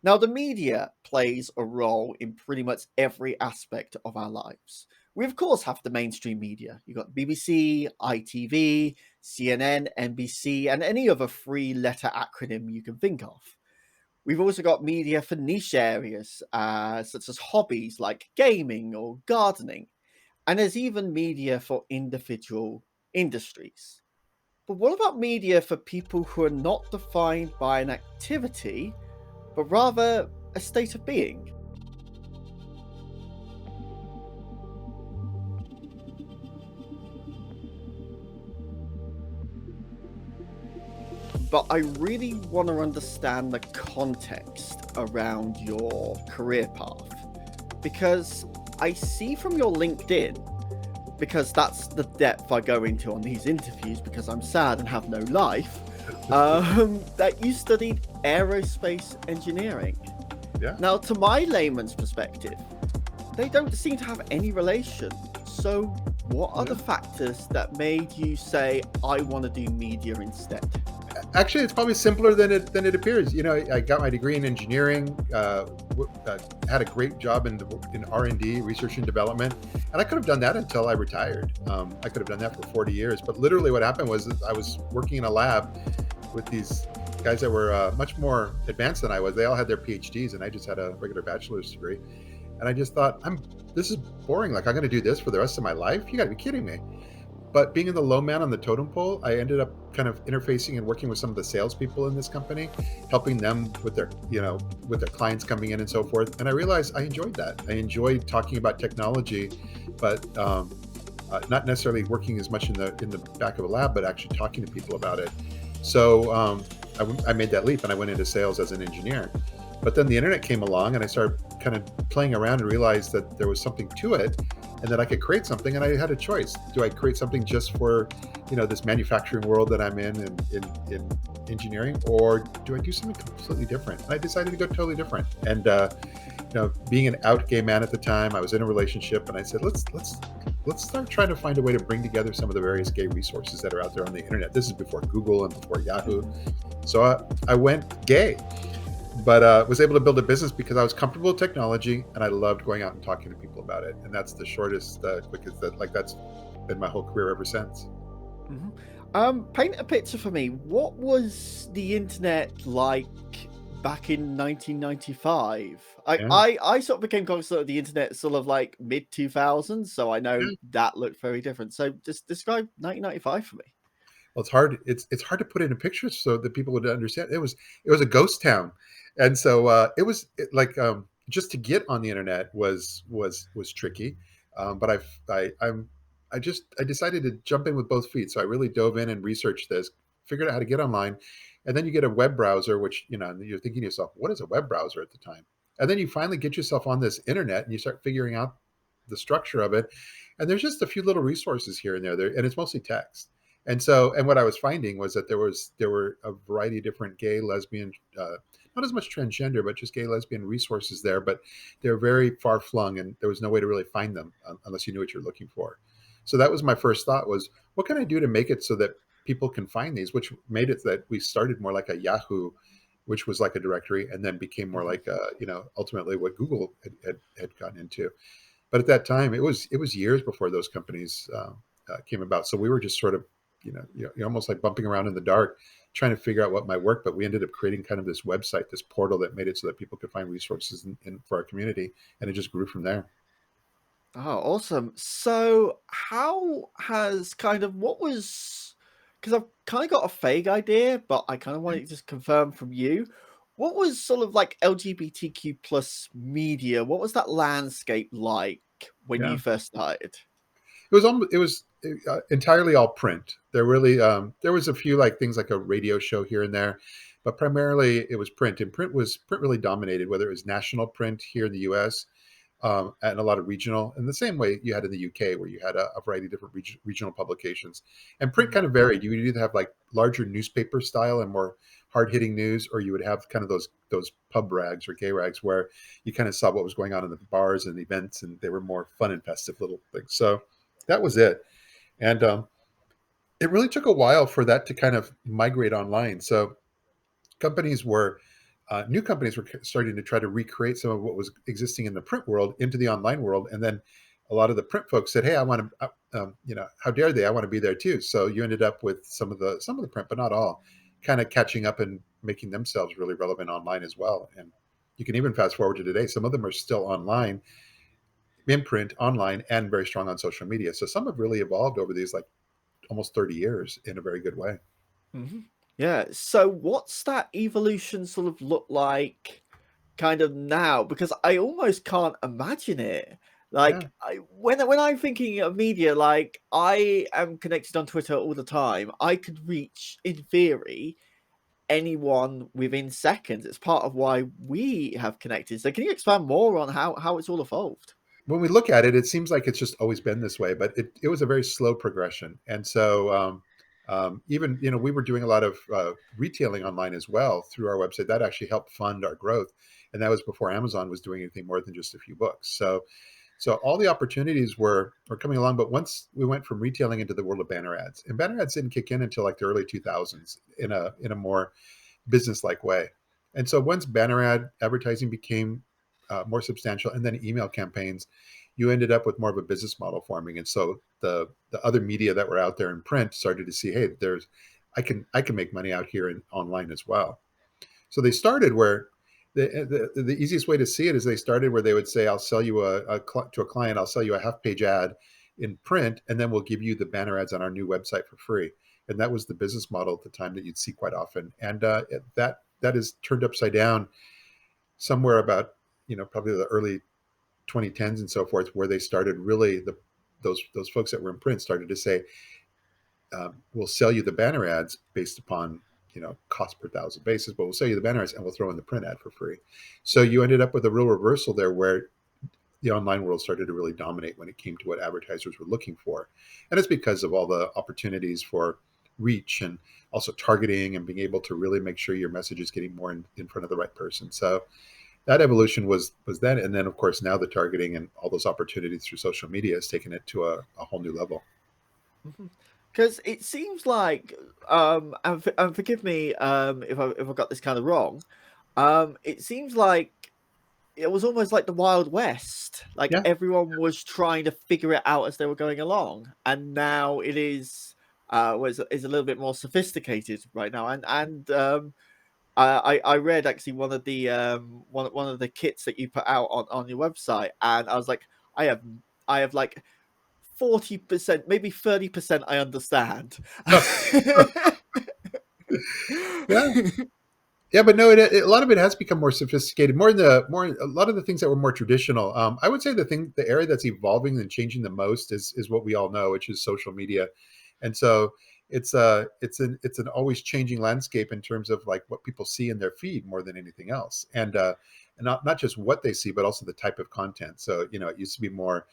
Now, the media plays a role in pretty much every aspect of our lives. We, of course, have the mainstream media. You've got BBC, ITV, CNN, NBC, and any other three letter acronym you can think of. We've also got media for niche areas, such as hobbies like gaming or gardening. And there's even media for individual industries. But what about media for people who are not defined by an activity, but rather a state of being? But I really want to understand the context around your career path because I see from your LinkedIn, because that's the depth I go into on these interviews because I'm sad and have no life, that you studied aerospace engineering. Yeah. Now, to my layman's perspective, they don't seem to have any relation. So, what are the factors that made you say, I want to do media instead? Actually, it's probably simpler than it appears. I got my degree in engineering, had a great job in R&D, research and development, and I could have done that until I retired. I could have done that for 40 years. But literally, what happened was that I was working in a lab with these guys that were much more advanced than I was. They all had their PhDs, and I just had a regular bachelor's degree. And I just thought, this is boring. Like, I'm going to do this for the rest of my life? You got to be kidding me. But being in the low man on the totem pole, I ended up kind of interfacing and working with some of the salespeople in this company, helping them with their clients coming in and so forth. And I realized I enjoyed that. I enjoyed talking about technology, but not necessarily working as much in the back of a lab, but actually talking to people about it. So I made that leap and I went into sales as an engineer. But then the internet came along and I started kind of playing around and realized that there was something to it and that I could create something. And I had a choice. Do I create something just for, this manufacturing world that I'm in engineering, or do I do something completely different? And I decided to go totally different. And, being an out gay man at the time, I was in a relationship and I said, let's start trying to find a way to bring together some of the various gay resources that are out there on the internet. This is before Google and before Yahoo. So I went gay. But was able to build a business because I was comfortable with technology and I loved going out and talking to people about it. And that's the shortest, quickest. That's been my whole career ever since. Paint a picture for me. What was the internet like back in 1995? Yeah. I sort of became conscious of the internet sort of like mid 2000s, so I know Yeah. that looked very different. So just describe 1995 for me. Well, it's hard. It's hard to put into pictures so that people would understand. It was a ghost town, and so just to get on the internet was tricky. But I decided to jump in with both feet. So I really dove in and researched this, figured out how to get online, and then you get a web browser, which you're thinking to yourself, what is a web browser at the time? And then you finally get yourself on this internet and you start figuring out the structure of it. And there's just a few little resources here and there, and it's mostly text. And what I was finding was that there were a variety of different gay, lesbian, not as much transgender, but just gay, lesbian resources there. But they're very far flung, and there was no way to really find them unless you knew what you're looking for. So that was my first thought: was what can I do to make it so that people can find these? Which made it that we started more like a Yahoo, which was like a directory, and then became more like ultimately what Google had gotten into. But at that time, it was years before those companies came about. So we were just sort of you're almost like bumping around in the dark, trying to figure out what might work. But we ended up creating kind of this website, this portal that made it so that people could find resources for our community, and it just grew from there. Oh, awesome. So, how has kind of what was because I've kind of got a vague idea, but I kind of want Yeah. it just confirmed from you. What was sort of like LGBTQ plus media? What was that landscape like when Yeah. you first started? It was entirely all print. There was a few like things like a radio show here and there, but primarily it was print. And print really dominated, whether it was national print here in the U.S. And a lot of regional, in the same way you had in the UK, where you had a variety of different regional publications. And print Mhm. kind of varied. You would either have like larger newspaper style and more hard hitting news, or you would have kind of those pub rags or gay rags where you kind of saw what was going on in the bars and events, and they were more fun and festive little things. So that was it. And it really took a while for that to kind of migrate online. So companies were new companies were starting to try to recreate some of what was existing in the print world into the online world, and then a lot of the print folks said, "Hey, I want to, how dare they? I want to be there too." So you ended up with some of the print, but not all, kind of catching up and making themselves really relevant online as well. And you can even fast forward to today. Some of them are still online, in print, online, and very strong on social media. So some have really evolved over these like almost 30 years in a very good way. Hmm. Yeah. So what's that evolution sort of look like kind of now? Because I almost can't imagine it. Yeah. Like when I'm thinking of media, like I am connected on Twitter all the time. I could reach, in theory, anyone within seconds. It's part of why we have connected. So can you expand more on how it's all evolved? When we look at it, it seems like it's just always been this way, but it was a very slow progression. And so even, we were doing a lot of retailing online as well through our website. That actually helped fund our growth. And that was before Amazon was doing anything more than just a few books. So all the opportunities were coming along. But once we went from retailing into the world of banner ads, and banner ads didn't kick in until like the early 2000s in a more business-like way. And so once banner ad advertising became more substantial, and then email campaigns, you ended up with more of a business model forming. And so the other media that were out there in print started to see, hey, I can make money out here in online as well. So they started where the easiest way to see it is they started where they would say, I'll sell you to a client, I'll sell you a half page ad in print, and then we'll give you the banner ads on our new website for free. And that was the business model at the time that you'd see quite often. And that is turned upside down somewhere about, probably the early 2010s and so forth, where they started really those folks that were in print started to say, we'll sell you the banner ads based upon cost per thousand basis, but we'll sell you the banner ads and we'll throw in the print ad for free. So you ended up with a real reversal there, where the online world started to really dominate when it came to what advertisers were looking for. And it's because of all the opportunities for reach and also targeting and being able to really make sure your message is getting more in front of the right person. So that evolution was then. And then, of course, now the targeting and all those opportunities through social media has taken it to a whole new level. Because it seems like, and forgive me if I got this kind of wrong. It seems like it was almost like the Wild West. Like Yeah. everyone was trying to figure it out as they were going along, and now it is a little bit more sophisticated right now. And I read actually one of the kits that you put out on your website, and I was like, I have I have like 40%, maybe 30% I understand. Yeah. Yeah, but no, a lot of it has become more sophisticated. A lot of the things that were more traditional. I would say the area that's evolving and changing the most is what we all know, which is social media, and so it's an always changing landscape in terms of like what people see in their feed more than anything else, and not just what they see, but also the type of content. So it used to be more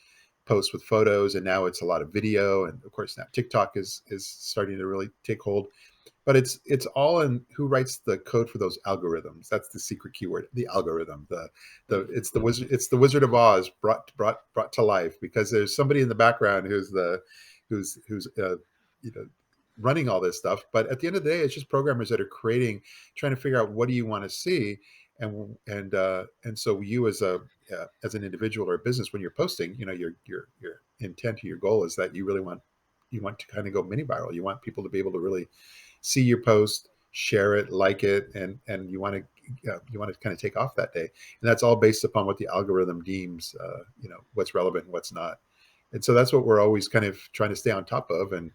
posts with photos, and now it's a lot of video, and of course now TikTok is starting to really take hold. But it's all in who writes the code for those algorithms. That's the secret keyword, the algorithm. The it's the Wizard of Oz brought to life, because there's somebody in the background who's you know running all this stuff. But at the end of the day, it's just programmers that are trying to figure out what do you want to see. And so you as an individual or a business, when you're posting, your intent or your goal is that you want to kind of go mini viral. You want people to be able to really see your post, share it, like it, and you want to kind of take off that day. And that's all based upon what the algorithm deems, what's relevant and what's not. And so that's what we're always kind of trying to stay on top of, and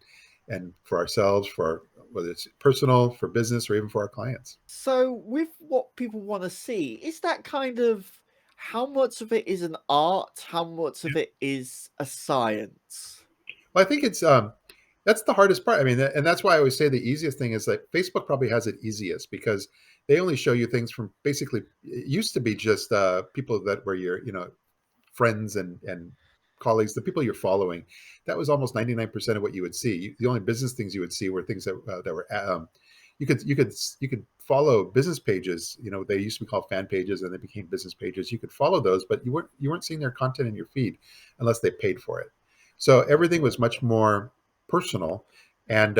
for ourselves, for whether it's personal, for business, or even for our clients. So, with what people want to see, is that kind of how much of it is an art? How much of it is a science? Well, I think that's the hardest part. I mean, and that's why I always say the easiest thing is that Facebook probably has it easiest, because they only show you things from basically, it used to be just people that were your friends and colleagues, the people you're following. That was almost 99% of what you would see. The only business things you would see were things that were you could follow business pages. They used to be called fan pages, and they became business pages. You could follow those, but you weren't seeing their content in your feed unless they paid for it. So everything was much more personal, and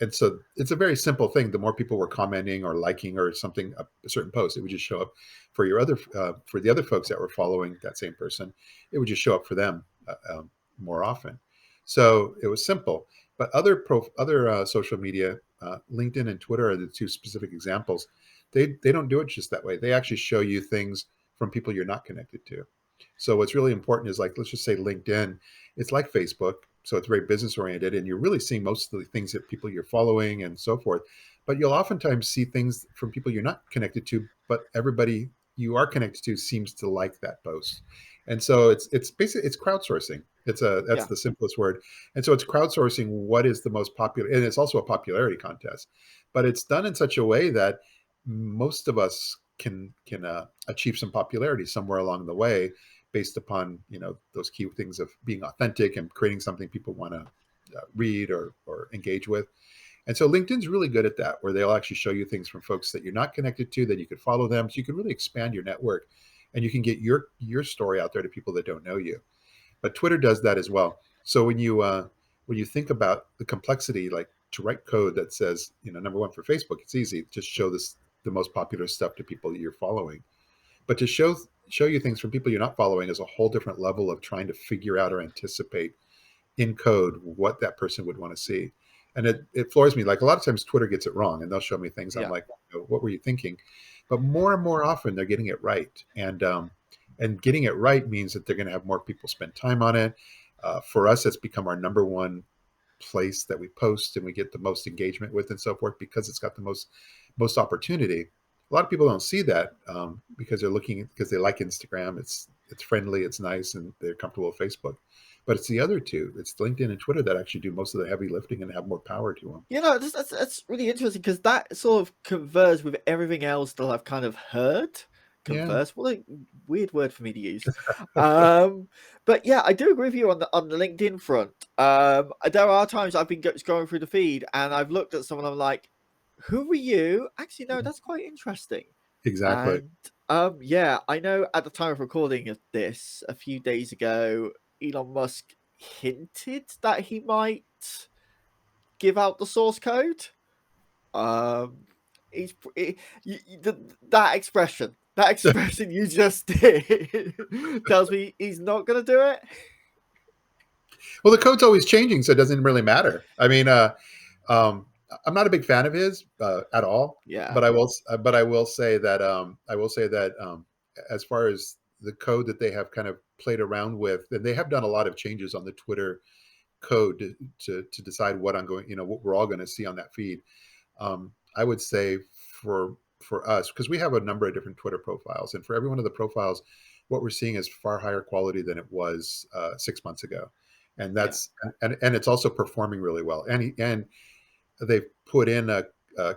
And so it's a very simple thing. The more people were commenting or liking or something, a certain post, it would just show up for your other for the other folks that were following that same person. It would just show up for them more often. So it was simple. But other social media, LinkedIn and Twitter are the two specific examples. They don't do it just that way. They actually show you things from people you're not connected to. So what's really important is, like, let's just say LinkedIn, it's like Facebook, so it's very business oriented, and you're really seeing most of the things that people you're following and so forth. But you'll oftentimes see things from people you're not connected to, but everybody you are connected to seems to like that post. And so it's basically it's crowdsourcing. That's Yeah, the simplest word. And so it's crowdsourcing what is the most popular, and it's also a popularity contest. But it's done in such a way that most of us can achieve some popularity somewhere along the way, based upon those key things of being authentic and creating something people want to read or engage with. And so LinkedIn's really good at that, where they'll actually show you things from folks that you're not connected to, that you could follow them, so you can really expand your network, and you can get your story out there to people that don't know you. But Twitter does that as well. So when you think about the complexity, like to write code that says, number one, for Facebook, it's easy, just show this the most popular stuff to people that you're following. But to show you things from people you're not following is a whole different level of trying to figure out or anticipate in code what that person would want to see. And it floors me. Like, a lot of times Twitter gets it wrong, and they'll show me things I'm yeah, like, what were you thinking? But more and more often they're getting it right. And getting it right means that they're going to have more people spend time on it. For us, it's become our number one place that we post and we get the most engagement with and so forth, because it's got the most opportunity. A lot of people don't see that, because they're looking, because they like Instagram. It's friendly, it's nice, and they're comfortable with Facebook. But it's the other two, it's LinkedIn and Twitter, that actually do most of the heavy lifting and have more power to them. that's really interesting, because that sort of converse with everything else that I've kind of heard. Yeah. Converse, what a weird word for me to use. But yeah, I do agree with you on the LinkedIn front. There are times I've been scrolling through the feed and I've looked at someone, I'm like, who are you? Actually, no, that's quite interesting. Exactly. And yeah, I know at the time of recording of this a few days ago, Elon Musk hinted that he might give out the source code. Um, that expression you just did tells me he's not gonna do it. Well, the code's always changing, so it doesn't really matter. I mean, um, I'm not a big fan of his at all, Yeah, but I will say that as far as the code that they have kind of played around with, and they have done a lot of changes on the Twitter code to decide what I'm going, what we're all going to see on that feed. I would say for us, because we have a number of different Twitter profiles, and for every one of the profiles, what we're seeing is far higher quality than it was 6 months ago, and yeah, and it's also performing really well. And they've put in a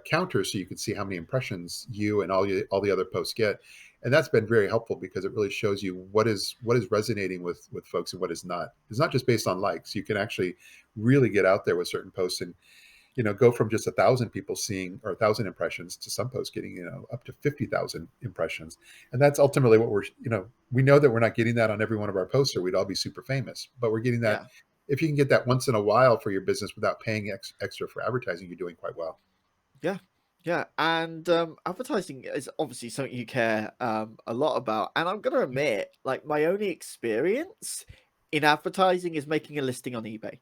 counter so you can see how many impressions you and all the other posts get, and that's been very helpful, because it really shows you what is resonating with folks and what is not. It's not just based on likes. You can actually really get out there with certain posts, and go from just 1,000 people seeing, or 1,000 impressions, to some posts getting up to 50,000 impressions. And that's ultimately what we know that we're not getting that on every one of our posts, or we'd all be super famous, but we're getting that. yeah, If you can get that once in a while for your business without paying extra for advertising, you're doing quite well. yeah, yeah. And advertising is obviously something you care a lot about. And I'm gonna admit, like, my only experience in advertising is making a listing on eBay.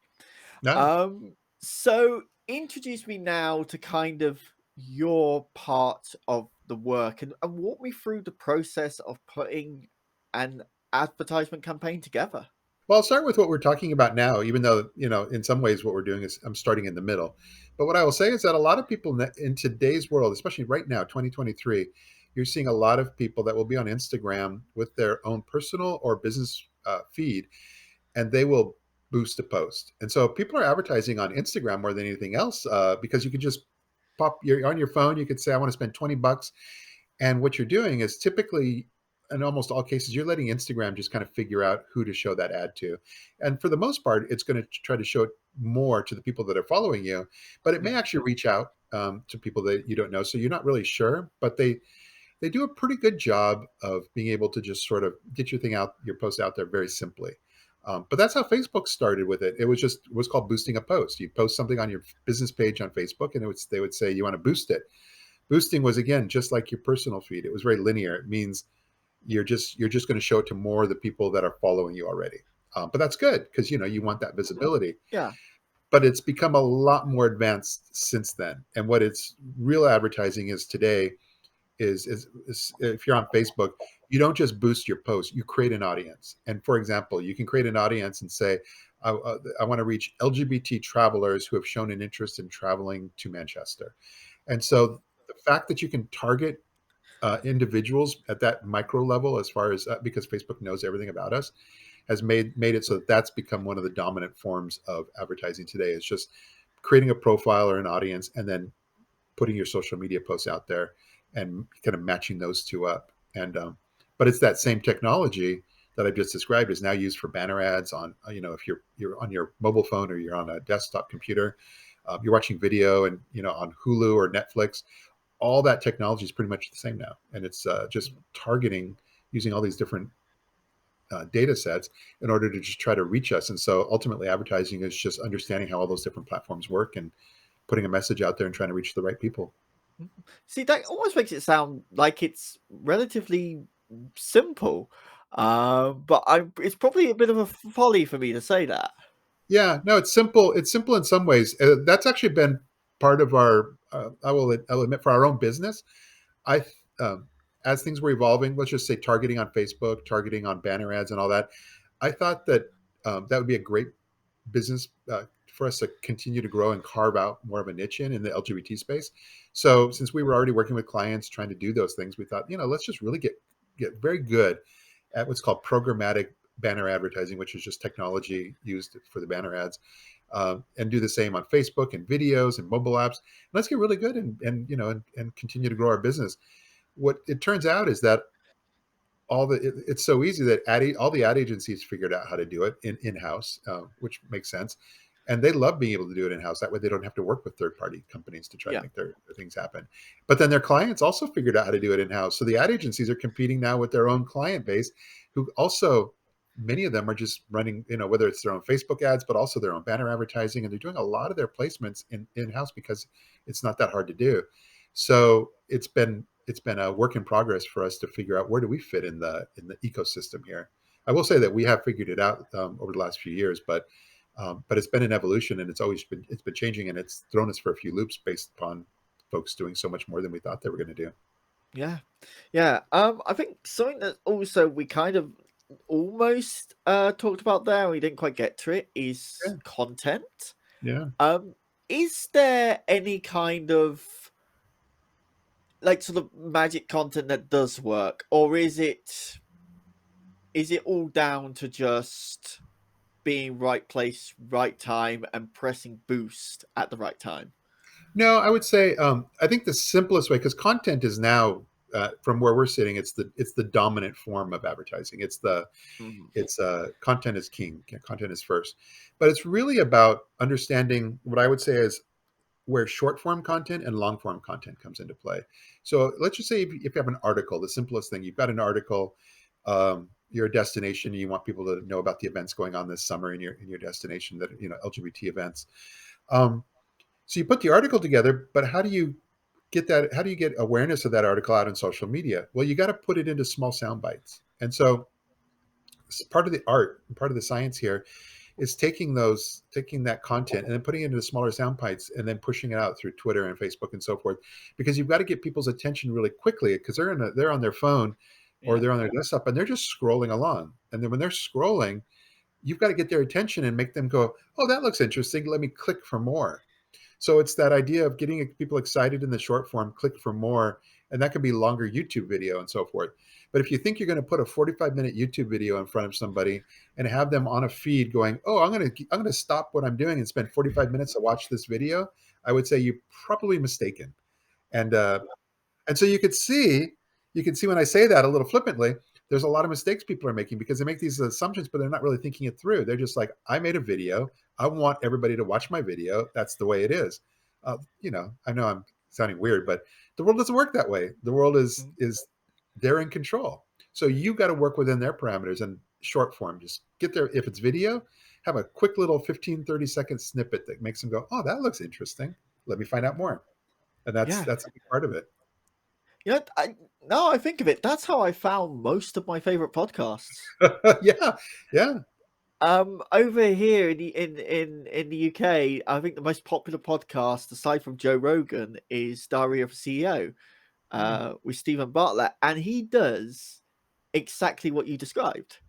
No. So introduce me now to kind of your part of the work, and walk me through the process of putting an advertisement campaign together. Well, I'll start with what we're talking about now, even though, in some ways what we're doing is I'm starting in the middle. But what I will say is that a lot of people in today's world, especially right now, 2023, you're seeing a lot of people that will be on Instagram with their own personal or business feed, and they will boost a post. And so people are advertising on Instagram more than anything else, because you can just you're on your phone, you could say, I want to spend $20. And what you're doing is typically, in almost all cases, you're letting Instagram just kind of figure out who to show that ad to. And for the most part, it's going to try to show it more to the people that are following you, but it may Mm, actually reach out to people that you don't know. So you're not really sure, but they do a pretty good job of being able to just sort of get your post out there very simply. But that's how Facebook started with it. It was called boosting a post. You post something on your business page on Facebook, and they would say you want to boost it. Boosting was, again, just like your personal feed. It was very linear. It means you're just going to show it to more of the people that are following you already. But that's good because you want that visibility. Yeah. But it's become a lot more advanced since then. And what its real advertising is today is if you're on Facebook, you don't just boost your post, you create an audience. And for example, you can create an audience and say, I want to reach LGBT travelers who have shown an interest in traveling to Manchester. And so the fact that you can target individuals at that micro level, as far as because Facebook knows everything about us, has made it so that that's become one of the dominant forms of advertising today. It's just creating a profile or an audience and then putting your social media posts out there and kind of matching those two up. And but it's that same technology that I've just described is now used for banner ads on, if you're on your mobile phone or you're on a desktop computer, you're watching video and on Hulu or Netflix. All that technology is pretty much the same now, and it's just targeting using all these different data sets in order to just try to reach us. And so ultimately, advertising is just understanding how all those different platforms work and putting a message out there and trying to reach the right people. Mhm. See, that almost makes it sound like it's relatively simple, but it's probably a bit of a folly for me to say that. Yeah, no, it's simple. It's simple in some ways. That's actually been part of our. I'll admit, for our own business, I um, as things were evolving, let's just say targeting on Facebook, targeting on banner ads, and all that. I thought that that would be a great business for us to continue to grow and carve out more of a niche in the LGBT space. So since we were already working with clients trying to do those things, we thought, let's just really get very good at what's called programmatic banner advertising, which is just technology used for the banner ads, and do the same on Facebook and videos and mobile apps. Let's get really good and continue to grow our business. What it turns out is that it's so easy that all the ad agencies figured out how to do it in house, which makes sense, and they love being able to do it in house. That way, they don't have to work with third party companies to try to Yeah. make their things happen. But then their clients also figured out how to do it in house. So the ad agencies are competing now with their own client base, who also, many of them are just running, whether it's their own Facebook ads, but also their own banner advertising, and they're doing a lot of their placements in house because it's not that hard to do. So it's been a work in progress for us to figure out where do we fit in the ecosystem here. I will say that we have figured it out over the last few years, but it's been an evolution, and it's been changing, and it's thrown us for a few loops based upon folks doing so much more than we thought they were going to do. Yeah. Yeah. I think something that also we kind of almost talked about there, and we didn't quite get to it, is Yeah, content. yeah. Um, is there any kind of like sort of magic content that does work, or is it all down to just being right place, right time, and pressing boost at the right time? No, I would say I think the simplest way, because content is now from where we're sitting, it's the dominant form of advertising. Mhm. It's content is king, content is first, but it's really about understanding what I would say is where short form content and long form content comes into play. So let's just say if you have an article, the simplest thing, you've got an article, you're a destination, and you want people to know about the events going on this summer in your destination, that LGBT events. Um, so you put the article together, but how do you get that? How do you get awareness of that article out on social media? Well, you got to put it into small sound bites, and so part of the art, part of the science here is taking that content and then putting it into smaller sound bites and then pushing it out through Twitter and Facebook and so forth, because you've got to get people's attention really quickly, because they're on their phone or Yeah. they're on their desktop and they're just scrolling along. And then when they're scrolling, you've got to get their attention and make them go, "Oh, that looks interesting. Let me click for more." So it's that idea of getting people excited in the short form, click for more, and that could be longer YouTube video and so forth. But if you think you're going to put a 45-minute YouTube video in front of somebody and have them on a feed going, "Oh, I'm going to stop what I'm doing and spend 45 minutes to watch this video," I would say you're probably mistaken. And so you can see when I say that a little flippantly, there's a lot of mistakes people are making because they make these assumptions, but they're not really thinking it through. They're just like, I made a video. I want everybody to watch my video. That's the way it is. I know I'm sounding weird, but the world doesn't work that way. The world is Mhm. they're in control. So you got to work within their parameters and short form. Just get there. If it's video, have a quick little 15-30 second snippet that makes them go, oh, that looks interesting. Let me find out more. And Yeah. that's a big part of it. You know, now I think of it, that's how I found most of my favorite podcasts. Yeah, yeah, Over here in the UK, I think the most popular podcast, aside from Joe Rogan, is Diary of a CEO, yeah, with Stephen Bartlett, and he does exactly what you described.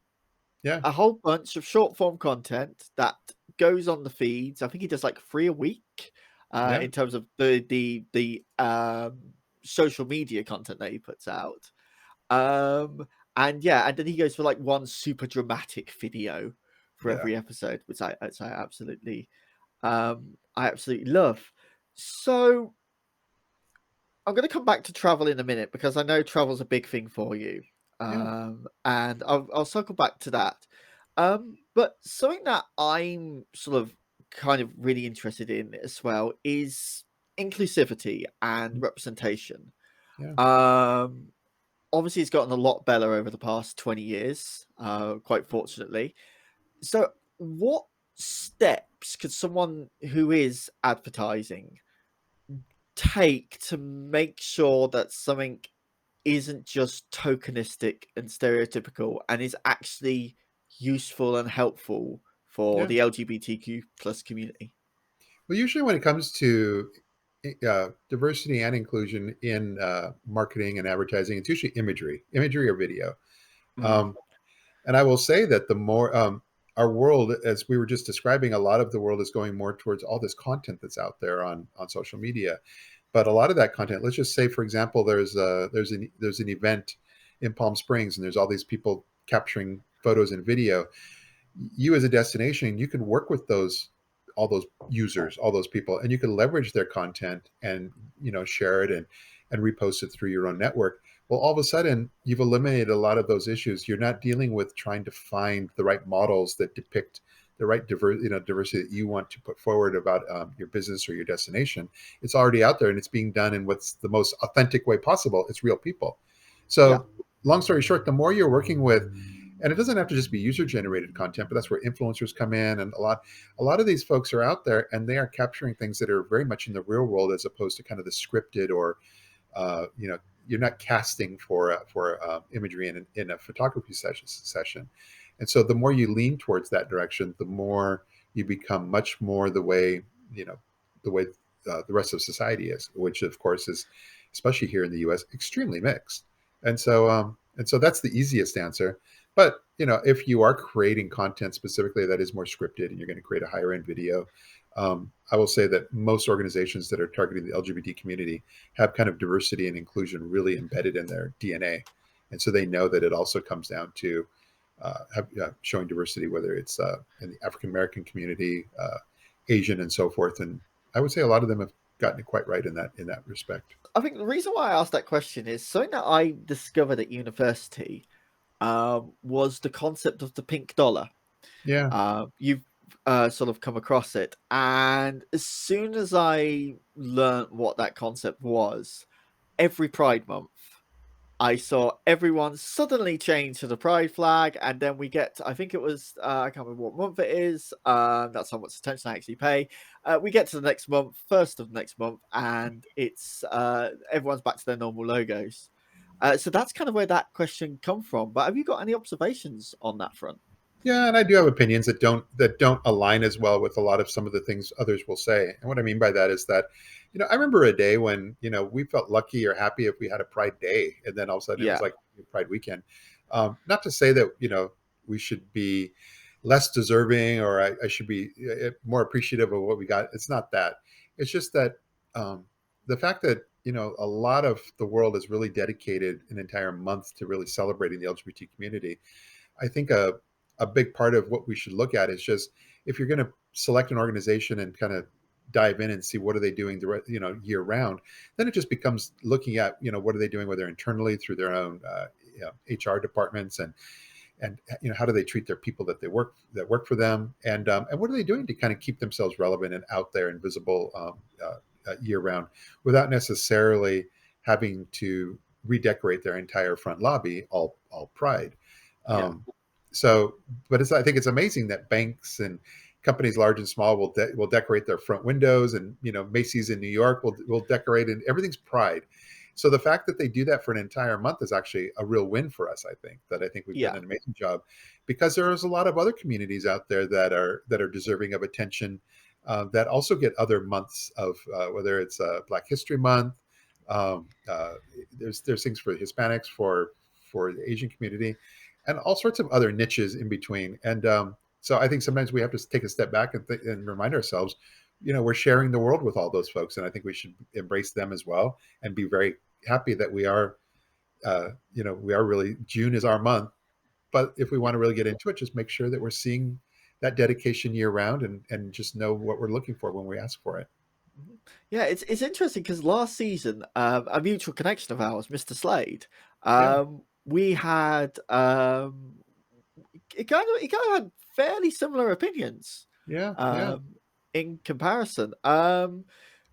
yeah, A whole bunch of short form content that goes on the feeds. I think he does like 3 a week, yeah, in terms of the social media content that he puts out. And yeah, and then he goes for like one super dramatic video for yeah, every episode, which I absolutely love. So I'm going to come back to travel in a minute because I know travel's a big thing for you, yeah, and I'll circle back to that. But something that I'm sort of kind of really interested in as well is inclusivity and representation. yeah. Um, Obviously, it's gotten a lot better over the past 20 years, quite fortunately. So, what steps could someone who is advertising take to make sure that something isn't just tokenistic and stereotypical and is actually useful and helpful for Yeah. the LGBTQ plus community? Well, usually when it comes to diversity and inclusion in marketing and advertising, it's usually imagery or video. Mm, Um, and I will say that the more our world, as we were just describing, a lot of the world is going more towards all this content that's out there on social media. But a lot of that content, let's just say, for example, there's an event in Palm Springs, and there's all these people capturing photos and video. You as a destination, you can work with those all those users, all those people, and you can leverage their content and share it and repost it through your own network. Well, all of a sudden, you've eliminated a lot of those issues. You're not dealing with trying to find the right models that depict the right diversity that you want to put forward about your business or your destination. It's already out there, and it's being done in what's the most authentic way possible. It's real people. yeah, So, long story short, the more you're working with, and it doesn't have to just be user generated content, but that's where influencers come in, and a lot of these folks are out there, and they are capturing things that are very much in the real world, as opposed to kind of the scripted or you're not casting for imagery in a photography session. And so the more you lean towards that direction, the more you become much more you know the way the rest of society is, which of course is, especially here in the U.S., extremely mixed. And so that's the easiest answer. But if you are creating content specifically that is more scripted, and you're going to create a higher end video, I will say that most organizations that are targeting the LGBT community have kind of diversity and inclusion really embedded in their DNA, and so they know that it also comes down to showing diversity, whether it's in the African American community, Asian, and so forth. And I would say a lot of them have gotten it quite right in that respect. I think the reason why I asked that question is something that I discovered at university, was the concept of the pink dollar. Yeah, You've sort of come across it, and as soon as I learnt what that concept was, every Pride Month, I saw everyone suddenly change to the pride flag, and then we get, I think it was, I can't remember what month it is. That's how much attention I actually pay. We get to the next month, first of the next month, and it's everyone's back to their normal logos. So that's kind of where that question come from. But have you got any observations on that front? yeah, and I do have opinions that don't align as well with a lot of some of the things others will say. And what I mean by that is that, I remember a day when we felt lucky or happy if we had a Pride Day, and then all of a sudden it was Yeah, like Pride Weekend. Not to say that we should be less deserving, or I should be more appreciative of what we got. It's not that. It's just that the fact that a lot of the world has really dedicated an entire month to really celebrating the LGBT community. I think a big part of what we should look at is just, if you're going to select an organization and kind of dive in and see what are they doing year round, then it just becomes looking at what are they doing, whether internally through their own HR departments, and how do they treat their people that work for them, and what are they doing to kind of keep themselves relevant and out there and visible year round, without necessarily having to redecorate their entire front lobby all pride. yeah, Um, So, but I think it's amazing that banks and companies large and small will decorate their front windows, and Macy's in New York will decorate, and everything's pride. So the fact that they do that for an entire month is actually a real win for us. I think we've done Yeah, an amazing job, because there's a lot of other communities out there that are deserving of attention, that also get other months of, whether it's Black History Month. Um, uh, there's things for Hispanics, for the Asian community, and all sorts of other niches in between. And so I think sometimes we have to take a step back and remind ourselves, we're sharing the world with all those folks, and I think we should embrace them as well and be very happy that we are really, June is our month. But if we yeah. want to really get into it, just make sure that we're seeing that dedication year round, and just know what we're looking for when we ask for it. Mhm. Yeah, it's interesting because last season, a mutual connection of ours, Mr. Slade, Yeah, we had it kind of had fairly similar opinions yeah, yeah, um, in comparison.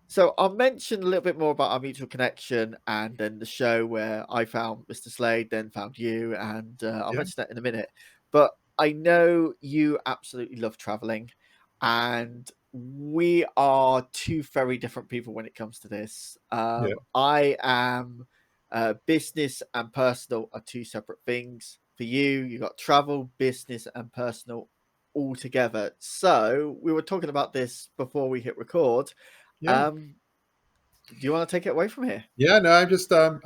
So I'll mention a little bit more about our mutual connection and then the show where I found Mr. Slade, then found you, and I'll yeah, mention that in a minute. But I know you absolutely love traveling, and we are two very different people when it comes to this. yeah, I am business and personal are two separate things. For you, you got travel, business, and personal all together. So we were talking about this before we hit record. yeah. Um, do you want to take it away from here? Yeah, no, I'm just I'm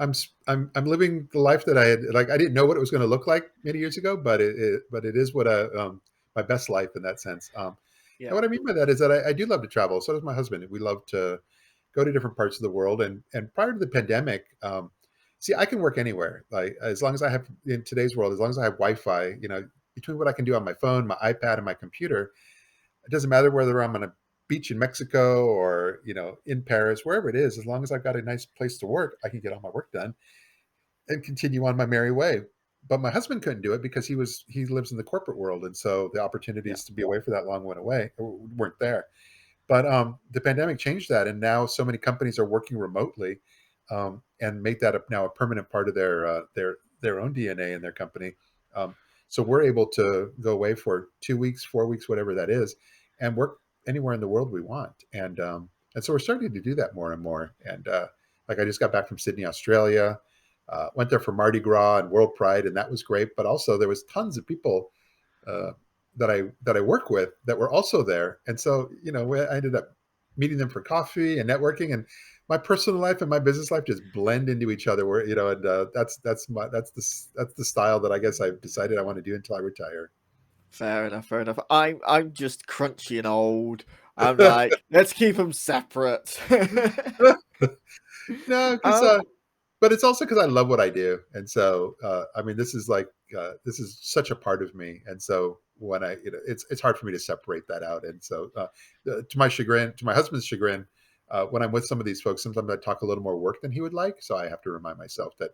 living the life that I had. Like, I didn't know what it was going to look like many years ago, but it is what my best life in that sense. And Yeah, what I mean by that is that I do love to travel. So does my husband. We love to go to different parts of the world. And prior to the pandemic, see, I can work anywhere. Like, as long as I have, in today's world, as long as I have Wi-Fi, between what I can do on my phone, my iPad, and my computer, it doesn't matter whether I'm on a beach in Mexico or in Paris, wherever it is. As long as I've got a nice place to work, I can get all my work done and continue on my merry way. But my husband couldn't do it because he lives in the corporate world, and so the yeah, opportunities to be away for that long weren't there. But the pandemic changed that, and now so many companies are working remotely, and make that now a permanent part of their own DNA in their company. Um, so we're able to go away for 2 weeks, 4 weeks, whatever that is, and work anywhere in the world we want. And so we're starting to do that more and more. And like, I just got back from Sydney, Australia. Went there for Mardi Gras and World Pride, and that was great. But also there was tons of people uh, that I work with that were also there, and so I ended up meeting them for coffee and networking, and my personal life and my business life just blend into each other. Where and that's the style that I guess I've decided I want to do until I retire. fair enough, fair enough. I'm just crunchy and old. I'm like, let's keep them separate. No, because um, but it's also because I love what I do, and so I mean, this is such a part of me, and so when it's hard for me to separate that out, and so to my husband's chagrin, when I'm with some of these folks, sometimes I talk a little more work than he would like, so I have to remind myself that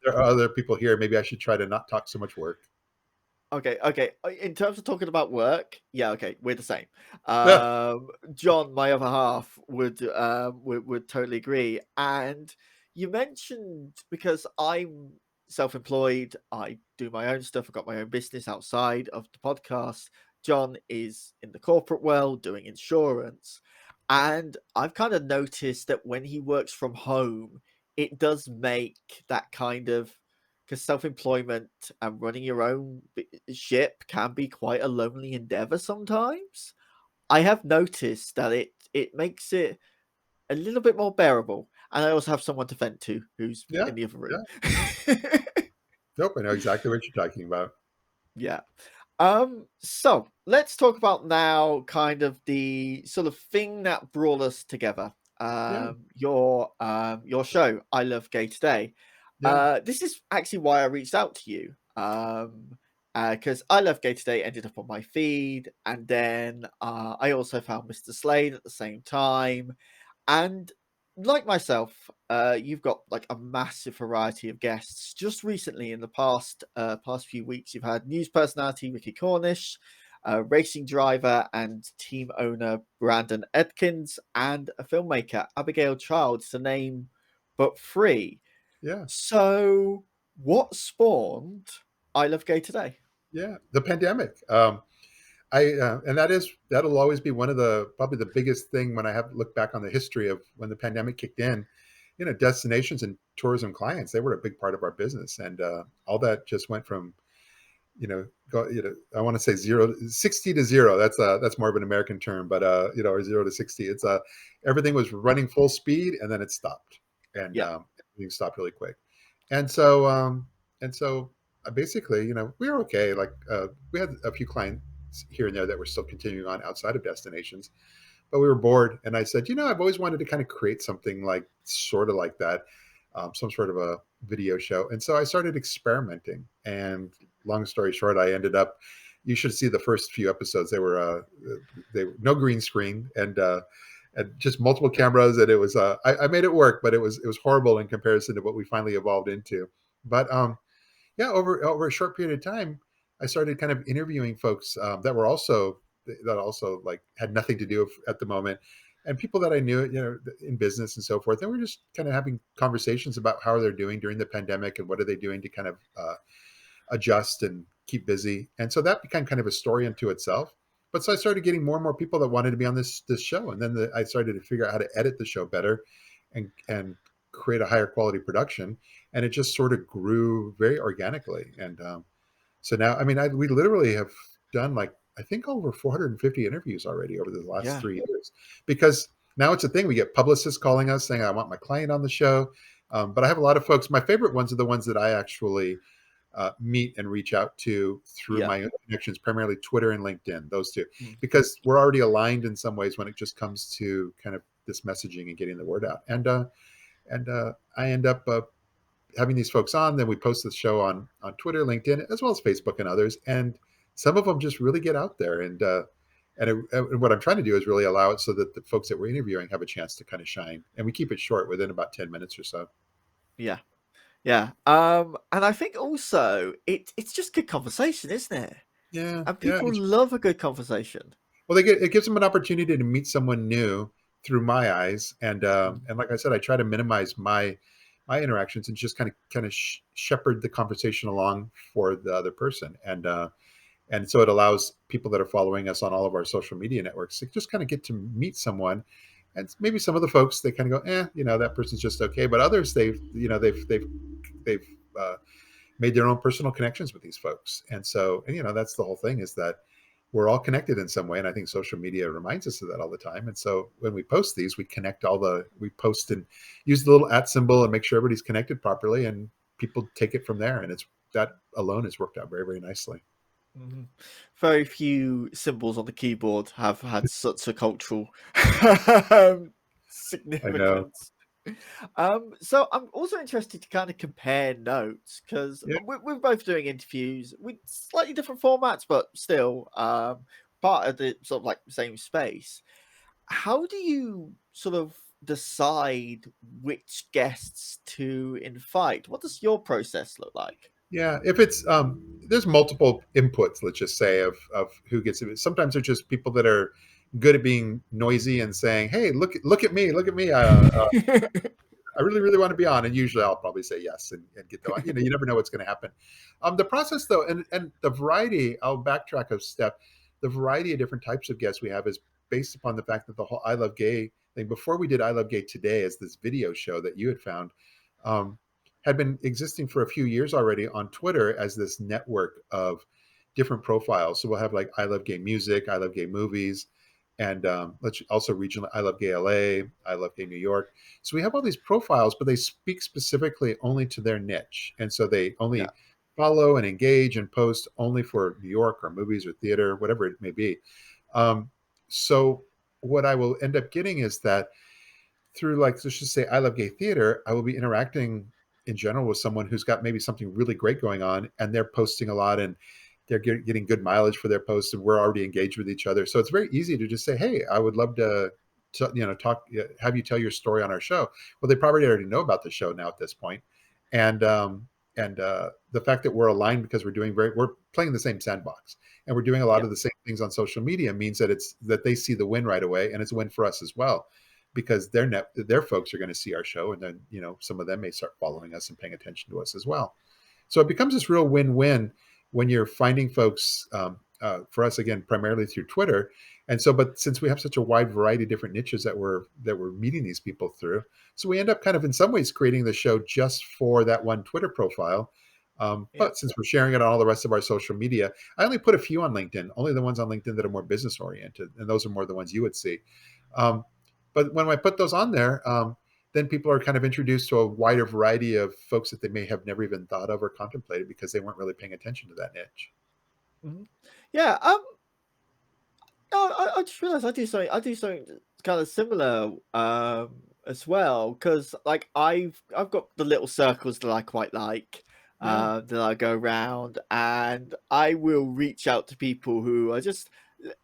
there are other people here. Maybe I should try to not talk so much work. okay, okay. In terms of talking about work, yeah, okay, we're the same. John, my other half, would totally agree. And you mentioned because I'm self-employed, I do my own stuff. I've got my own business outside of the podcast. John is in the corporate world doing insurance, and I've kind of noticed that when he works from home, it does make that kind of because self-employment and running your own ship can be quite a lonely endeavor sometimes. I have noticed that it makes it a little bit more bearable, and I also have someone to vent to who's Yeah, in the other room. yeah. Nope, I know exactly what you're talking about. Yeah. So let's talk about now kind of the sort of thing that brought us together. Yeah, Your show, I Love Gay Today. yeah, This is actually why I reached out to you. Because I Love Gay Today ended up on my feed, and then I also found Mr. Slade at the same time. And like myself, you've got like a massive variety of guests. Just recently, in the past few weeks, you've had news personality Ricky Cornish, racing driver and team owner Brandon Edkins, and a filmmaker Abigail Childs, to name but three. yeah. So, what spawned I Love Gay Today? Yeah, the pandemic. I and that'll always be one of the probably the biggest thing when I have look back on the history of when the pandemic kicked in. You know, destinations and tourism clients, they were a big part of our business, and all that just went from I want to say 60 to zero. That's more of an American term, but or 0 to 60. It's everything was running full speed, and then it stopped, and Yeah, everything stopped really quick, and so basically, we were okay. Like we had a few clients here and there that were still continuing on outside of destinations, but we were bored. And I said, I've always wanted to kind of create something like sort of like that, some sort of a video show. And so I started experimenting. And long story short, I ended up. You should see the first few episodes. They were no green screen and just multiple cameras. And it was I made it work, but it was horrible in comparison to what we finally evolved into. But yeah, over a short period of time, I started kind of interviewing folks that also like had nothing to do at the moment, and people that I knew, in business and so forth. And we're just kind of having conversations about how they're doing during the pandemic and what are they doing to kind of adjust and keep busy. And so that became kind of a story unto itself. But so I started getting more and more people that wanted to be on this show, and then I started to figure out how to edit the show better, and create a higher quality production, and it just sort of grew very organically. And so now, I mean, we literally have done like I think over 450 interviews already over the last yeah, 3 years, because now it's a thing. We get publicists calling us saying, "I want my client on the show," but I have a lot of folks. My favorite ones are the ones that I actually meet and reach out to through yeah. my own connections, primarily Twitter and LinkedIn, those two, Mm. because we're already aligned in some ways when it just comes to kind of this messaging and getting the word out. And I end up having these folks on. Then we post the show on Twitter, LinkedIn, as well as Facebook and others. And some of them just really get out there. And what I'm trying to do is really allow it so that the folks that we're interviewing have a chance to kind of shine. And we keep it short, within about 10 minutes or so. Yeah, yeah. And I think also it's just good conversation, isn't it? Yeah, And yeah. people love a good conversation. Well, it gives them an opportunity to meet someone new through my eyes, Mm. and like I said, I try to minimize my interactions and just kind of shepherd the conversation along for the other person, and so it allows people that are following us on all of our social media networks to just kind of get to meet someone. And maybe some of the folks, they kind of go, that person's just okay, but others, they've made their own personal connections with these folks. And that's the whole thing, is that we're all connected in some way. And I think social media reminds us of that all the time. And so when we post these, we post and use the little @ symbol and make sure everybody's connected properly, and people take it from there. And that alone has worked out very, very nicely. Mhm. Very few symbols on the keyboard have had such a cultural I know. significance. So I'm also interested to kind of compare notes because Yeah. we're both doing interviews with slightly different formats, but still part of the sort of like same space. How do you sort of decide which guests to invite? What does your process look like? Yeah, if it's there's multiple inputs, let's just say, of who gets it. Sometimes they're just people that are good at being noisy and saying, "Hey, look at me, look at me. I really, really want to be on." And usually I'll probably say yes and get the on. You never know what's going to happen. The process though, and the variety, I'll backtrack a step. The variety of different types of guests we have is based upon the fact that the whole I Love Gay thing, before we did I Love Gay Today as this video show that you had found, um, had been existing for a few years already on Twitter as this network of different profiles. So we'll have like I Love Gay Music, I Love Gay Movies, and let's also regional I Love Gay LA, I Love Gay New York. So we have all these profiles, but they speak specifically only to their niche. And so they Yeah. only follow and engage and post only for New York or movies or theater, whatever it may be. Um, so what I will end up getting is that through, like, let's just say I Love Gay Theater, I will be interacting in general with someone who's got maybe something really great going on, and they're posting a lot, and they're getting good mileage for their posts, and we're already engaged with each other. So it's very easy to just say, "Hey, I would love to talk, have you tell your story on our show." Well, they probably already know about the show now at this point, and the fact that we're aligned because we're playing the same sandbox, and we're doing a lot Yeah. of the same things on social media means that they see the win right away, and it's a win for us as well, because their folks are going to see our show, and then some of them may start following us and paying attention to us as well. So it becomes this real win-win when you're finding folks, for us again, primarily through Twitter. And so, but since we have such a wide variety of different niches that we're meeting these people through, so we end up kind of in some ways creating the show just for that one Twitter profile. Yeah. But since we're sharing it on all the rest of our social media, I only put a few on LinkedIn, only the ones on LinkedIn that are more business oriented, and those are more the ones you would see. Um, but when I put those on there, then people are kind of introduced to a wider variety of folks that they may have never even thought of or contemplated because they weren't really paying attention to that niche. Mhm. Yeah. No, I just realized I do something kind of similar as well, because like I've got the little circles that I quite like, Yeah, that I go around, and I will reach out to people who are just,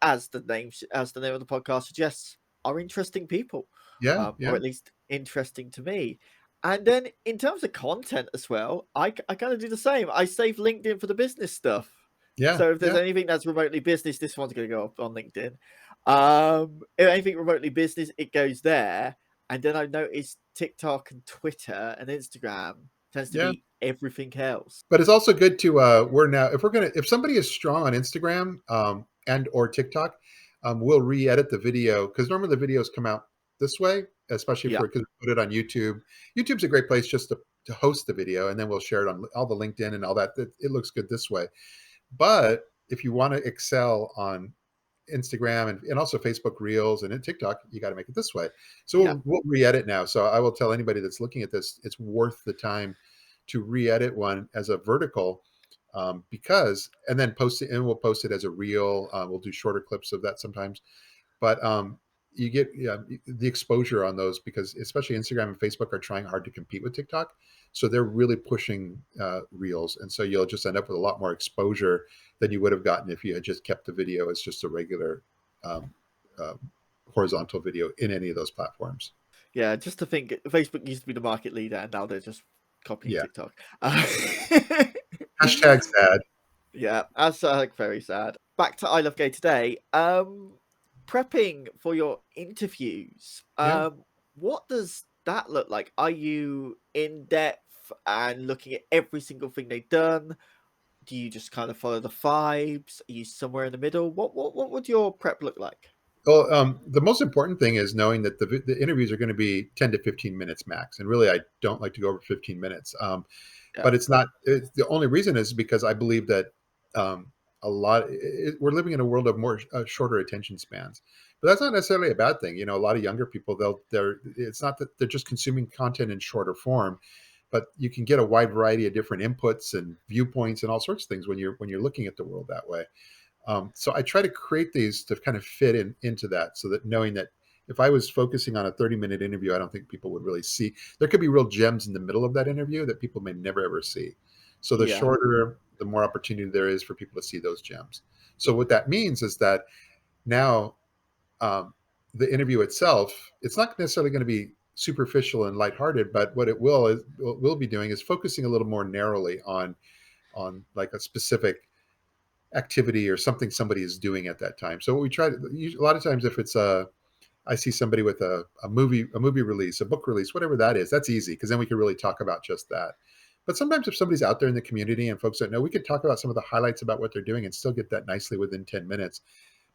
as the name of the podcast suggests, are interesting people, yeah, or yeah, at least interesting to me. And then in terms of content as well, I kind of do the same. I save LinkedIn for the business stuff. yeah, So if there's yeah, anything that's remotely business, this one's going to go up on LinkedIn. If anything remotely business, it goes there. And then I noticed TikTok and Twitter and Instagram tends to yeah. be everything else. But it's also good to we're now if somebody is strong on Instagram and or TikTok, we'll re-edit the video because normally the videos come out this way, especially Yeah, for because we put it on YouTube. YouTube's a great place just to host the video, and then we'll share it on all the LinkedIn and all that. It looks good this way. But if you want to excel on Instagram and also Facebook Reels and in TikTok, you got to make it this way. So yeah, we'll re-edit now. So I will tell anybody that's looking at this, it's worth the time to re-edit one as a vertical because, and then post it, and we'll post it as a reel. We'll do shorter clips of that sometimes, but you get the exposure on those because especially Instagram and Facebook are trying hard to compete with TikTok. So they're really pushing reels. And so you'll just end up with a lot more exposure than you would have gotten if you had just kept the video as just a regular um, uh, horizontal video in any of those platforms. yeah. Just to think, Facebook used to be the market leader, and now they're just copying Yeah. TikTok. Hashtag sad. Yeah, that's like very sad. Back to I Love Gay today. Prepping for your interviews. Yeah. What does that look like? Are you in depth and looking at every single thing they've done? Do you just kind of follow the vibes? Are you somewhere in the middle? What would your prep look like? Well, the most important thing is knowing that the interviews are going to be 10 to 15 minutes max. And really, I don't like to go over 15 minutes. Yeah, But it's not, the only reason is because I believe that um, we're living in a world of more shorter attention spans. But that's not necessarily a bad thing. You know, a lot of younger people, it's not that they're just consuming content in shorter form, but you can get a wide variety of different inputs and viewpoints and all sorts of things when you're looking at the world that way. So I try to create these to kind of fit into that so that knowing that if I was focusing on a 30-minute interview, I don't think people would really see. There could be real gems in the middle of that interview that people may never ever see. So the yeah, shorter, the more opportunity there is for people to see those gems. So what that means is that now the interview itself, it's not necessarily going to be superficial and lighthearted, but what we'll be doing is focusing a little more narrowly on like a specific activity or something somebody is doing at that time. So what we try to a lot of times if it's I see somebody with a movie release, a book release, whatever that is, that's easy because then we can really talk about just that. But sometimes if somebody's out there in the community and folks don't know, we could talk about some of the highlights about what they're doing and still get that nicely within 10 minutes.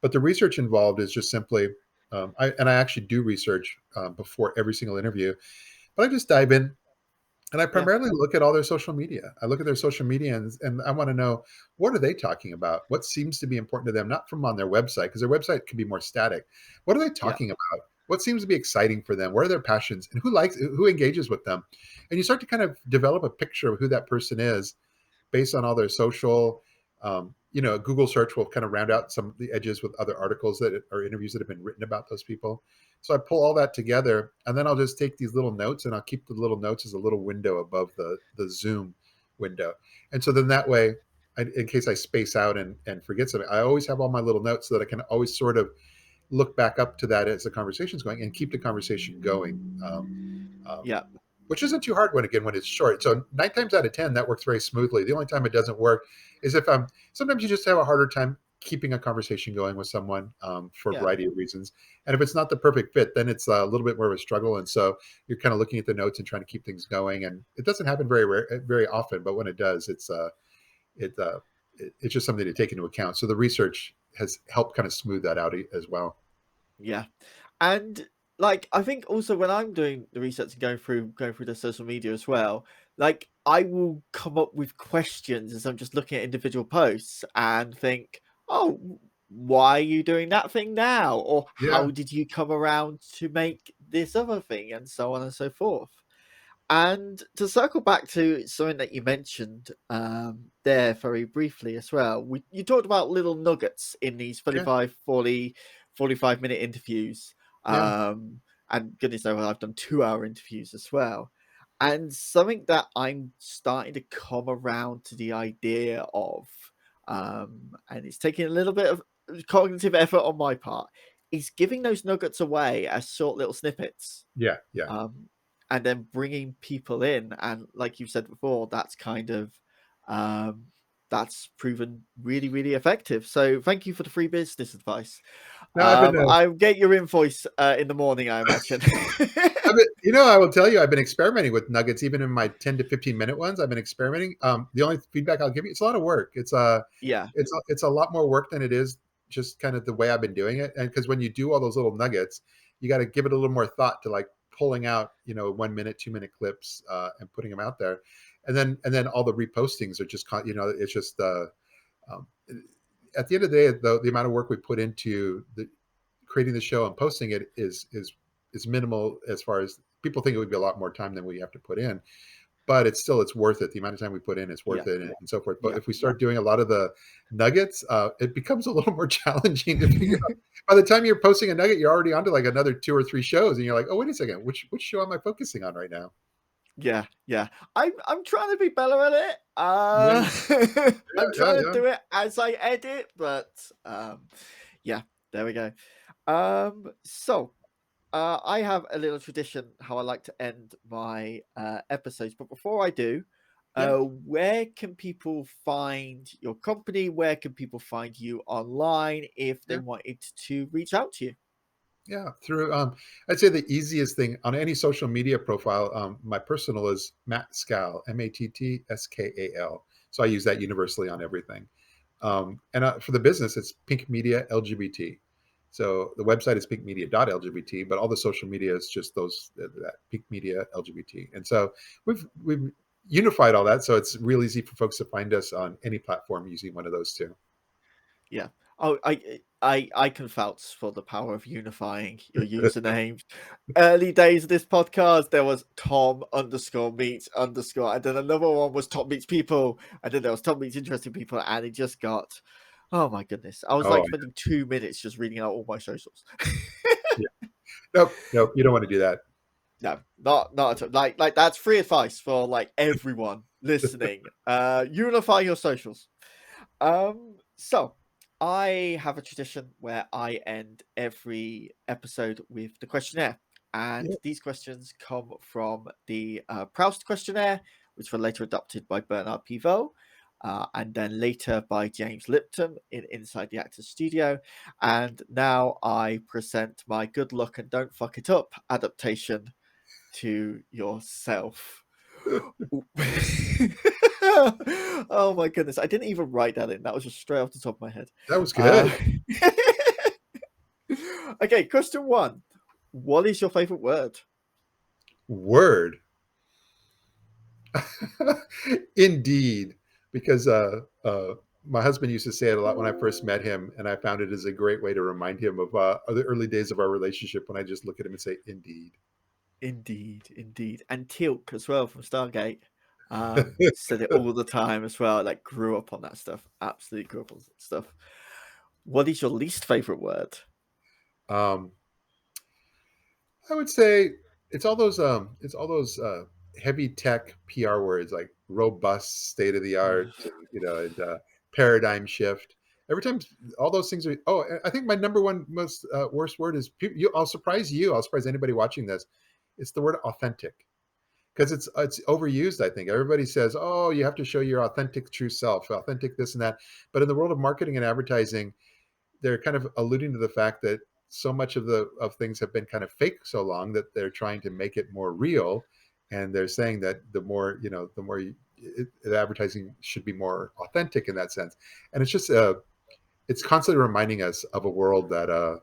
But the research involved is just simply, I actually do research before every single interview, but I just dive in and I yeah, primarily look at all their social media. I look at their social media and I want to know what are they talking about? What seems to be important to them, not from on their website, because their website can be more static. What are they yeah, talking about? What seems to be exciting for them? What are their passions? And who engages with them? And you start to kind of develop a picture of who that person is based on all their social. Google search will kind of round out some of the edges with other articles that or interviews that have been written about those people. So I pull all that together, and then I'll just take these little notes, and I'll keep the little notes as a little window above the Zoom window. And so then that way, in case I space out and forget something, I always have all my little notes so that I can always sort of look back up to that as the conversation's going and keep the conversation going. Um, yeah, which isn't too hard when it's short. So 9 times out of 10, that works very smoothly. The only time it doesn't work is if sometimes you just have a harder time keeping a conversation going with someone for a yeah. variety of reasons. And if it's not the perfect fit, then it's a little bit more of a struggle. And so you're kind of looking at the notes and trying to keep things going. And it doesn't happen very often, but when it does, it it's just something to take into account. So the research has helped kind of smooth that out as well. Yeah. And like I think also when I'm doing the research and going through the social media as well, like I will come up with questions as I'm just looking at individual posts and think, oh, why are you doing that thing now? Or Yeah, how did you come around to make this other thing? And so on and so forth. And to circle back to something that you mentioned there very briefly as well, you talked about little nuggets in these yeah, 45-minute interviews. yeah, And goodness knows, I've done 2-hour interviews as well. And something that I'm starting to come around to the idea of, and it's taking a little bit of cognitive effort on my part, is giving those nuggets away as short little snippets, yeah, yeah. um, and then bringing people in. And like you said before, that's kind of um, that's proven really, really effective. So thank you for the free business advice. No, I've been, I'll get your invoice in the morning, I imagine. I will tell you, I've been experimenting with nuggets, even in my 10 to 15 minute ones. I've been experimenting. The only feedback I'll give you, it's a lot of work. Yeah, It's a lot more work than it is just kind of the way I've been doing it. And because when you do all those little nuggets, you got to give it a little more thought to like pulling out, 1 minute, 2 minute clips, and putting them out there. And then all the repostings are just, it's just, um, at the end of the day, the amount of work we put into creating the show and posting it is minimal, as far as people think it would be a lot more time than we have to put in, but it's worth it. The amount of time we put in is yeah, worth it, and so forth. But yeah. if we start doing a lot of the nuggets, it becomes a little more challenging to figure out. By the time you're posting a nugget, you're already onto like another 2 or 3 shows, and you're like, oh, wait a second, which show am I focusing on right now? Yeah, yeah. I'm trying to be better at it. Yeah, I'm yeah, trying to yeah, do it as I edit, but yeah, there we go. So I have a little tradition how I like to end my episodes, but before I do, yeah. where can people find your company? Where can people find you online if they Yeah. wanted to reach out to you? Yeah, through I'd say the easiest thing on any social media profile, my personal is Matt Scal, Mattkskal. So I use that universally on everything. And for the business, it's Pink Media LGBT. So the website is pinkmedia.lgbt, but all the social media is just that Pink Media LGBT. And so we've unified all that, so it's real easy for folks to find us on any platform using one of those two. Yeah. Oh, I can vouch for the power of unifying your usernames. Early days of this podcast, there was Tom underscore meets underscore, and then another one was Tom meets people, and then there was Tom meets interesting people, and it just got, oh my goodness. I was Oh, like spending 2 minutes just reading out all my socials. yeah. Nope, nope, you don't want to do that. No, not at all. Like that's free advice for like everyone listening. Unify your socials. So I have a tradition where I end every episode with the questionnaire, and Yeah. these questions come from the Proust questionnaire, which were later adopted by Bernard Pivot. And then later by James Lipton in Inside the Actors Studio. And now I present my Good Luck and Don't Fuck It Up adaptation to yourself. Oh my goodness. I didn't even write that in. That was just straight off the top of my head. That was Uh, good. okay, question one. What is your favorite word? Word. Indeed, because my husband used to say it a lot when I first met him, and I found it as a great way to remind him of the early days of our relationship, when I just look at him and say, "Indeed." Indeed, indeed. And Teal'c as well from Stargate. Said it all the time as well. Like grew up on that stuff. Absolutely grew up on that stuff. What is your least favorite word? um, I would say it's all those heavy tech PR words like robust, state of the art, and paradigm shift. Every time, all those things are. Oh, I think my number one most worst word is. I'll surprise you. I'll surprise anybody watching this. It's the word authentic, because it's overused. I think everybody says, "Oh, you have to show your authentic, true self, authentic this and that." But in the world of marketing and advertising, they're kind of alluding to the fact that so much of things have been kind of fake so long that they're trying to make it more real. And they're saying that the more the advertising should be more authentic in that sense. And it's just it's constantly reminding us of a world uh,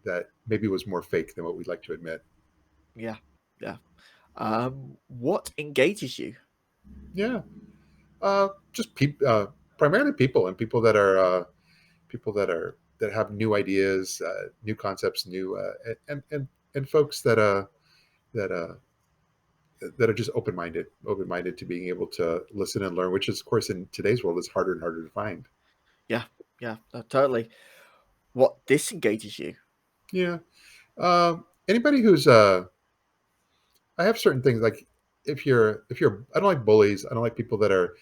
that maybe was more fake than what we'd like to admit. Yeah, yeah. What engages you? Yeah, just primarily people, and people that have new ideas, new concepts, new and folks that that are just open minded to being able to listen and learn, which is, of course, in today's world is harder and harder to find. Yeah, yeah, no, totally. What disengages you? Yeah. Anybody who's I have certain things like if you're I don't like bullies. I don't like people that are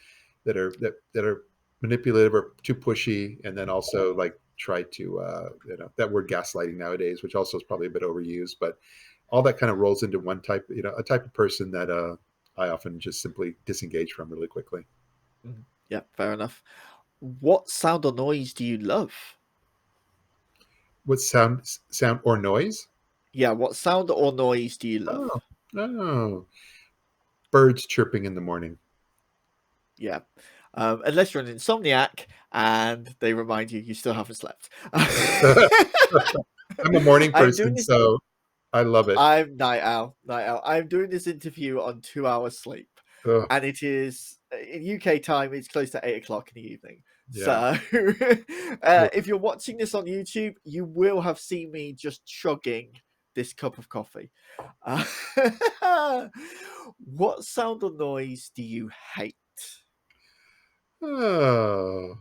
manipulative or too pushy, and then also like try to that word gaslighting nowadays, which also is probably a bit overused, but all that kind of rolls into one type, a type of person that I often just simply disengage from really quickly. Mhm. Yeah, fair enough. What sound or noise do you love? What sound or noise? Yeah, what sound or noise do you love? Oh, oh, birds chirping in the morning. Yeah. Unless you're an insomniac and they remind you still haven't slept. I'm a morning I'm doing person, this. so I love it. I'm night owl, night owl. I'm doing this interview on 2 hours sleep, Ugh, and it is in UK time. It's close to 8 o'clock in the evening. yeah. So, Ugh. if you're watching this on YouTube, you will have seen me just chugging this cup of coffee. Uh, what sound or noise do you hate? Oh,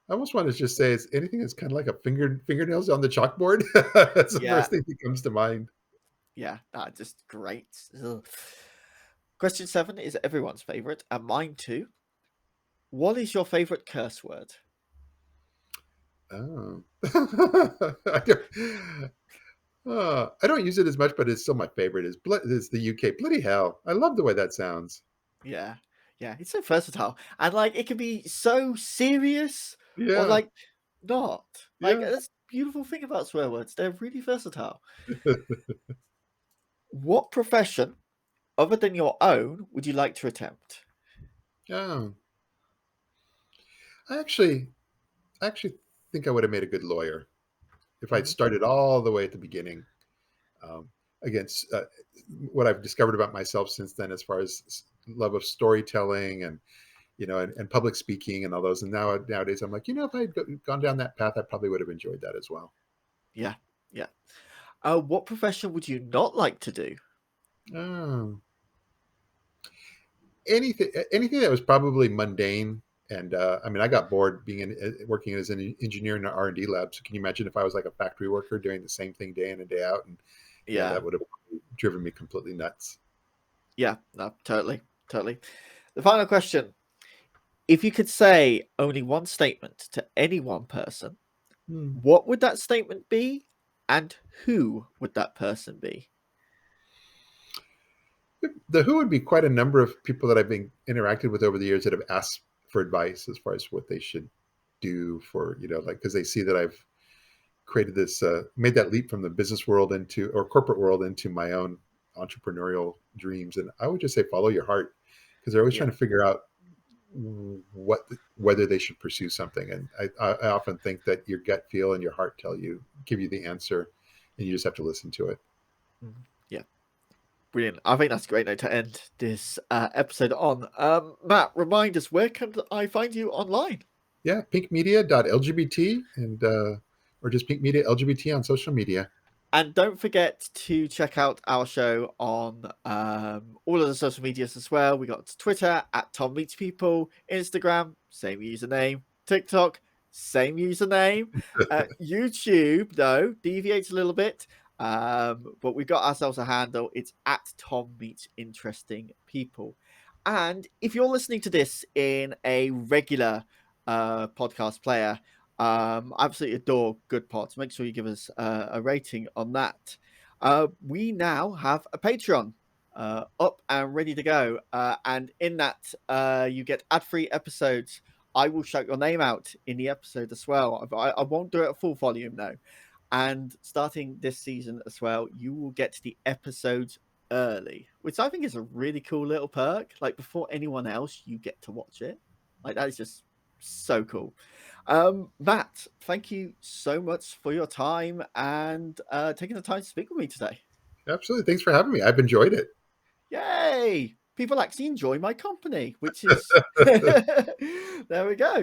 I almost want to just say it's anything that's kind of like a fingernails on the chalkboard. That's the Yeah, first thing that comes to mind. yeah, just great. Ugh. Question 7 is everyone's favorite, and mine too. What is your favorite curse word? Oh. I don't use it as much, but it's still my favorite. Is the UK bloody hell? I love the way that sounds. Yeah. Yeah, it's so versatile. And like it can be so serious or Yeah, like not. Like yeah. that's the beautiful thing about swear words. They're really versatile. What profession other than your own would you like to attempt? Oh, I actually, I actually think I would have made a good lawyer if I'd Mhm. started all the way at the beginning. Um, against what I've discovered about myself since then, as far as love of storytelling and and public speaking and all those. And nowadays, I'm like, if I'd gone down that path, I probably would have enjoyed that as well. Yeah. Yeah. What profession would you not like to do? Oh, anything that was probably mundane. And I mean, I got bored working as an engineer in an R&D lab. So can you imagine if I was like a factory worker doing the same thing day in and day out? And Yeah. that would have driven me completely nuts. Yeah. No, totally. Totally. The final question. If you could say only one statement to any one person, Hmm. what would that statement be? And who would that person be? The Who would be quite a number of people that I've been interacted with over the years that have asked for advice as far as what they should do for, like, because they see that I've created this, made that leap from the business world into or corporate world into my own entrepreneurial dreams. And I would just say follow your heart, because they're always Yeah. trying to figure out whether they should pursue something. And I often think that your gut feel and your heart give you the answer, and you just have to listen to it. Mhm. Yeah. Brilliant. I think that's a great note to end this episode on. Matt, remind us, where can I find you online? Yeah, pinkmedia.lgbt and or just Pink Media LGBT on social media. And don't forget to check out our show on all of the social medias as well. We got Twitter at Tom Meets People, Instagram, same username, TikTok, same username. YouTube, though, deviates a little bit. But we've got ourselves a handle. It's at Tom Meets Interesting People. And if you're listening to this in a regular podcast player, absolutely adore Good Pods. Make sure you give us a rating on that. We now have a Patreon up and ready to go. And in that, you get ad-free episodes. I will shout your name out in the episode as well. I won't do it at full volume though. And starting this season as well, you will get the episodes early, which I think is a really cool little perk. Like before anyone else, you get to watch it. Like that is just so cool. Matt, thank you so much for your time and taking the time to speak with me today. Absolutely. Thanks for having me. I've enjoyed it. Yay! People actually enjoy my company, which is there we go.